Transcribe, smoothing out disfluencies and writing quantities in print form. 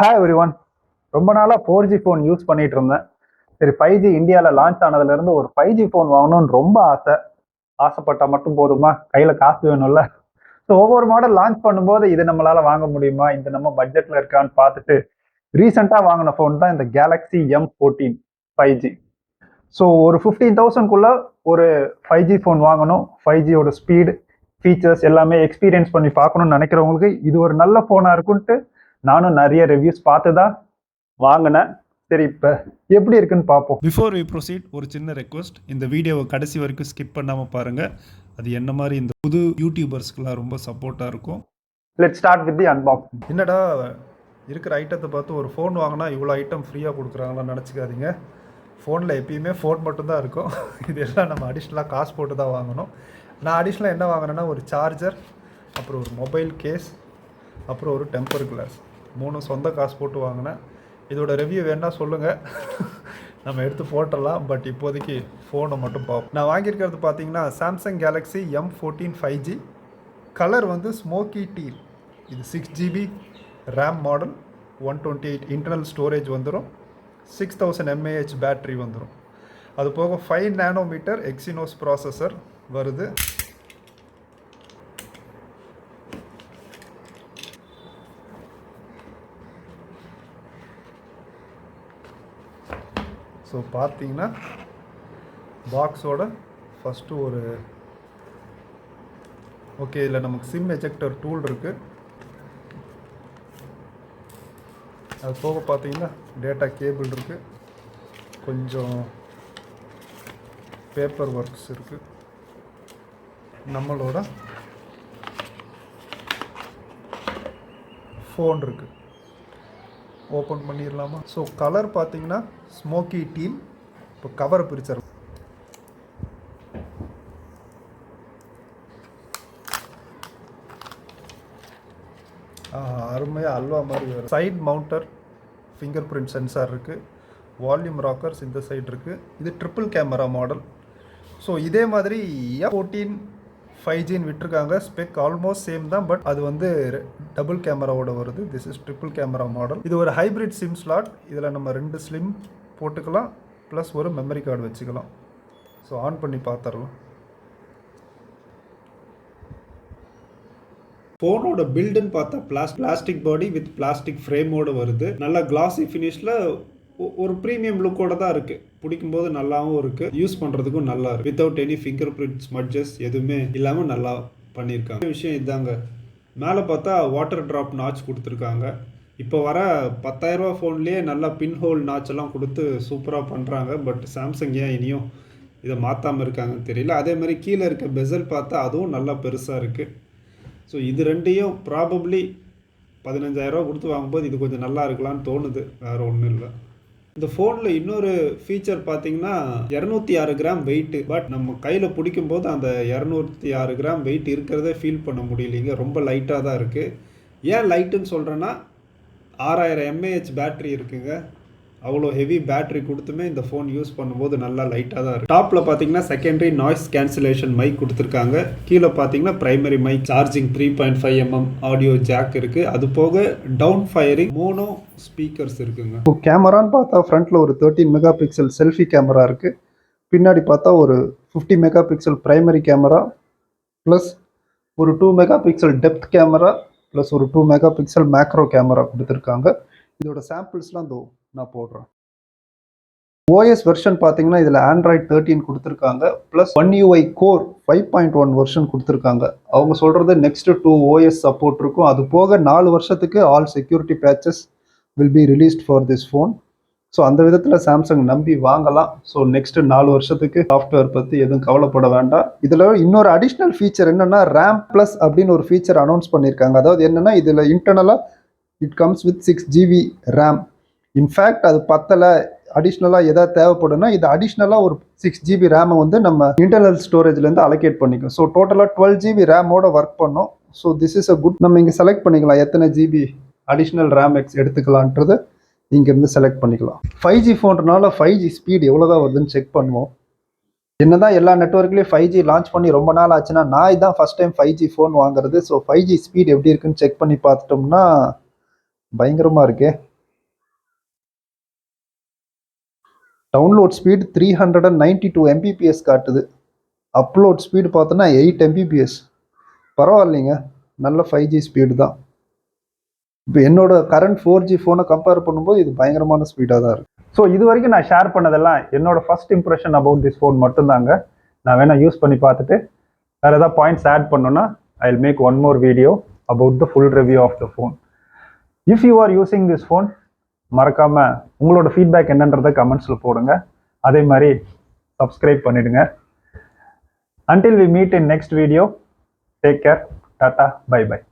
Hi everyone. ரொம்ப நாளாக 4G phone use பண்ணிட்டு இருந்தேன். சரி 5G இந்தியாவில் லான்ச் ஆனதுலேருந்து ஒரு 5G ஃபோன் வாங்கணும்னு ரொம்ப ஆசைப்பட்டால் மட்டும் போதுமா, கையில் காசு வேணும்ல. ஸோ ஒவ்வொரு மாடல் லான்ச் பண்ணும்போது இது நம்மளால் வாங்க முடியுமா, இந்த நம்ம பட்ஜெட்டில் இருக்கான்னு பார்த்துட்டு ரீசெண்டாக வாங்கின ஃபோன் தான் இந்த கேலக்ஸி M14 5G. ஸோ ஒரு 15,000க்குள்ள ஒரு 5G ஃபோன் வாங்கணும், 5Gயோட ஸ்பீடு ஃபீச்சர்ஸ் எல்லாமே எக்ஸ்பீரியன்ஸ் பண்ணி பார்க்கணும்னு நினைக்கிறவங்களுக்கு இது ஒரு நல்ல ஃபோனாக இருக்குன்ட்டு நானும் நிறைய ரிவ்யூஸ் பார்த்து தான் வாங்கினேன். சரி, இப்போ எப்படி இருக்குன்னு பார்ப்போம். பிஃபோர் வி ப்ரொசீட், ஒரு சின்ன ரெக்வஸ்ட், இந்த வீடியோவை கடைசி வரைக்கும் ஸ்கிப் பண்ணாமல் பாருங்கள். அது என்ன மாதிரி இந்த புது யூடியூபர்ஸ்க்குலாம் ரொம்ப சப்போர்ட்டாக இருக்கும். Let's start with the unboxing. என்னடா இருக்கிற ஐட்டத்தை பார்த்து ஒரு ஃபோன் வாங்கினா இவ்வளோ ஐட்டம் ஃப்ரீயாக கொடுக்குறாங்களான்னு நினச்சிக்காதீங்க. ஃபோனில் எப்பயுமே ஃபோன் மட்டும்தான் இருக்கும். இதெல்லாம் நம்ம அடிஷ்னலாக காசு போட்டு தான் வாங்கணும். நான் அடிஷ்னலாக என்ன வாங்கினேன்னா ஒரு சார்ஜர், அப்புறம் ஒரு மொபைல் கேஸ், அப்புறம் ஒரு டெம்பர் கிளாஸ், 3 சொந்த காசு போட்டு வாங்கினேன். இதோட ரிவ்யூ வேணால் சொல்லுங்கள், நம்ம எடுத்து போட்டுடலாம். பட் இப்போதைக்கு ஃபோனை மட்டும் பார்ப்போம். நான் வாங்கியிருக்கிறது பார்த்தீங்கன்னா Samsung Galaxy M14 5G. Colour வந்து ஸ்மோக்கி டீல். இது 6GB RAM model, 128 internal storage வந்துடும், 6000 mAh பேட்ரி வந்துடும். அது போக 5 nm எக்ஸினோஸ் ப்ராசஸர் வருது. ஸோ பார்த்தீங்கன்னா பாக்ஸோட ஃபஸ்ட்டு ஒரு ஓகே, இதில் நமக்கு சிம் எஜெக்டர் டூல் இருக்குது. அது போக பார்த்தீங்கன்னா டேட்டா கேபிள் இருக்குது, கொஞ்சம் பேப்பர் ஒர்க்ஸ் இருக்குது, நம்மளோட ஃபோன் இருக்குது. ஓப்பன் பண்ணிடலாமா? ஸோ கலர் பார்த்தீங்கன்னா ஸ்மோக்கி டீல். இப்போ கவரை பிரிச்சிடலாம். அருமையாக அல்வா மாதிரி வரும். சைட் மவுண்டர் ஃபிங்கர் பிரிண்ட் சென்சார் இருக்குது, வால்யூம் ராக்கர்ஸ் இந்த சைடு இருக்குது. இது ட்ரிபிள் கேமரா மாடல். ஸோ இதே மாதிரி M14 5Gன்னு விட்டுருக்காங்க. ஸ்பெக் ஆல்மோஸ்ட் சேம் தான், பட் அது வந்து டபுள் கேமராவோட வருது. This is triple camera model. இது ஒரு ஹைப்ரிட் சிம் ஸ்லாட். இதில் நம்ம 2 ஸ்லிம் போட்டுக்கலாம், ப்ளஸ் ஒரு மெமரி கார்டு வச்சுக்கலாம். ஸோ ஆன் பண்ணி பார்த்துடலாம். ஃபோனோட பில்டுன்னு பார்த்தா பிளாஸ்டிக் பாடி வித் பிளாஸ்டிக் ஃப்ரேமோடு வருது. நல்லா கிளாசி ஃபினிஷில் ஒரு ப்ரீமியம் லுக்கோட தான் இருக்குது. பிடிக்கும்போது நல்லாவும் இருக்குது, யூஸ் பண்ணுறதுக்கும் நல்லா இருக்குது. வித்தவுட் எனி ஃபிங்கர் பிரிண்ட் ஸ்மட்ஜஸ் எதுவுமே இல்லாமல் நல்லா பண்ணியிருக்காங்க. விஷயம் இதாங்க, மேலே பார்த்தா வாட்டர் ட்ராப் நாச் கொடுத்துருக்காங்க. இப்போ வர 10,000 ரூபா ஃபோன்லேயே நல்லா பின் ஹோல் நாச்செல்லாம் கொடுத்து சூப்பராக பண்ணுறாங்க. பட் சாம்சங் ஏன் இனியும் இதை மாற்றாமல் இருக்காங்கன்னு தெரியல. அதே மாதிரி கீழே இருக்க பெசல் பார்த்தா அதுவும் நல்லா பெருசாக இருக்குது. ஸோ இது ரெண்டையும் ப்ராபப்ளி 15,000 ரூபா கொடுத்து வாங்கும்போது இது கொஞ்சம் நல்லா இருக்கலாம்னு தோணுது, வேறு ஒன்றும் இல்லை. இந்த ஃபோனில் இன்னொரு ஃபீச்சர் பார்த்தீங்கன்னா 206 கிராம் வெயிட்டு. பட் நம்ம கையில் பிடிக்கும்போது அந்த 206 கிராம் வெயிட் இருக்கிறதே ஃபீல் பண்ண முடியலைங்க. ரொம்ப லைட்டாக தான் இருக்குது. ஏன் லைட்டுன்னு சொல்கிறேன்னா 6000 mAh பேட்ரி இருக்குங்க. அவ்வளோ ஹெவி பேட்ரி கொடுத்துமே இந்த ஃபோன் யூஸ் பண்ணும்போது நல்லா லைட்டாக தான் இருக்குது. டாப்பில் பார்த்தீங்கன்னா செகண்டரி நாய்ஸ் கேன்சலேஷன் மைக் கொடுத்துருக்காங்க. கீழே பார்த்தீங்கன்னா primary mic, charging 3.5 mm audio jack இருக்குது. அது போக டவுன் ஃபயரிங் மோனோ ஸ்பீக்கர்ஸ் இருக்குங்க. இப்போ கேமரான்னு பார்த்தா ஃப்ரண்ட்டில் ஒரு 13 மெகா பிக்சல் செல்ஃபி கேமரா இருக்குது. பின்னாடி பார்த்தா ஒரு 50 mega pixel primary camera, plus ஒரு 2 mega pixel depth camera, plus ஒரு 2 மெகா பிக்சல் மேக்ரோ கேமரா கொடுத்துருக்காங்க. இதோட சாம்பிள்ஸ்லாம் நான் போடுறேன். ஓஎஸ் வெர்ஷன் பார்த்தீங்கன்னா இதில் Android 13 கொடுத்துருக்காங்க, plus One UI core 5.1 version கொடுத்துருக்காங்க. அவங்க சொல்கிறது நெக்ஸ்ட் 2 OS சப்போர்ட் இருக்கும். அது போக 4 வருஷத்துக்கு all security patches will be released for this phone. So அந்த விதத்தில் சாம்சங் நம்பி வாங்கலாம். ஸோ நெக்ஸ்ட் 4 வருஷத்துக்கு சாஃப்ட்வேர் பற்றி எதுவும் கவலைப்பட வேண்டாம். இதில் இன்னொரு அடிஷ்னல் ஃபீச்சர் என்னென்னா ரேம் ப்ளஸ் அப்படின்னு ஒரு ஃபீச்சர் அனௌன்ஸ் பண்ணியிருக்காங்க. அதாவது என்னென்னா இதில் இன்டர்னலாக it comes with 6GB RAM. In fact அது பத்தலை, அடிஷ்னலாக எதாவது தேவைப்படுன்னா இது அடிஷ்னலாக ஒரு 6GB ரேமை வந்து நம்ம இன்டர்னல் ஸ்டோரேஜ்லேருந்து அலோகேட் பண்ணிக்கும். ஸோ டோட்டலாக 12GB ரேமோட ஒர்க் பண்ணோம். So this is a good. நம்ம இங்கே செலக்ட் பண்ணிக்கலாம் எத்தனை ஜிபி அடிஷ்னல் ரேம் எடுத்துக்கலான்றது இங்கேருந்து செலக்ட் பண்ணிக்கலாம். 5G ஃபோன்றனால 5G ஸ்பீட் எவ்வளோ தான் வருதுன்னு செக் பண்ணுவோம். என்னதான் எல்லா நெட்வொர்க்லேயும் 5G லான்ச் பண்ணி ரொம்ப நாள் ஆச்சுன்னா நான் இதான் ஃபஸ்ட் டைம் 5G ஃபோன் வாங்குறது. ஸோ 5G ஸ்பீட் எப்படி இருக்குன்னு செக் பண்ணி பார்த்துட்டோம்னா பயங்கரமாக இருக்கே. டவுன்லோட் ஸ்பீட் 392 mbps காட்டுது. அப்லோட் ஸ்பீடு பார்த்தோன்னா 8 mbps. பரவாயில்லைங்க, நல்ல 5G ஸ்பீடு தான். இப்போ என்னோட கரண்ட் 4G ஃபோனை கம்பேர் பண்ணும்போது இது பயங்கரமான ஸ்பீடாக தான் இருக்குது. ஸோ இது வரைக்கும் நான் ஷேர் பண்ணதெல்லாம் என்னோட first impression about this phone மட்டும்தாங்க. நான் வேணால் யூஸ் பண்ணி பார்த்துட்டு வேறு ஏதாவது பாயிண்ட்ஸ் ஆட் பண்ணணுன்னா I will make one more video about the full review of the phone. If you are using this phone, மறக்காமல் உங்களோட ஃபீட்பேக் என்னன்றதை கமெண்ட்ஸில் போடுங்க. அதே மாதிரி சப்ஸ்கிரைப் பண்ணிடுங்க. Until we meet in next video, take care, tata, bye bye.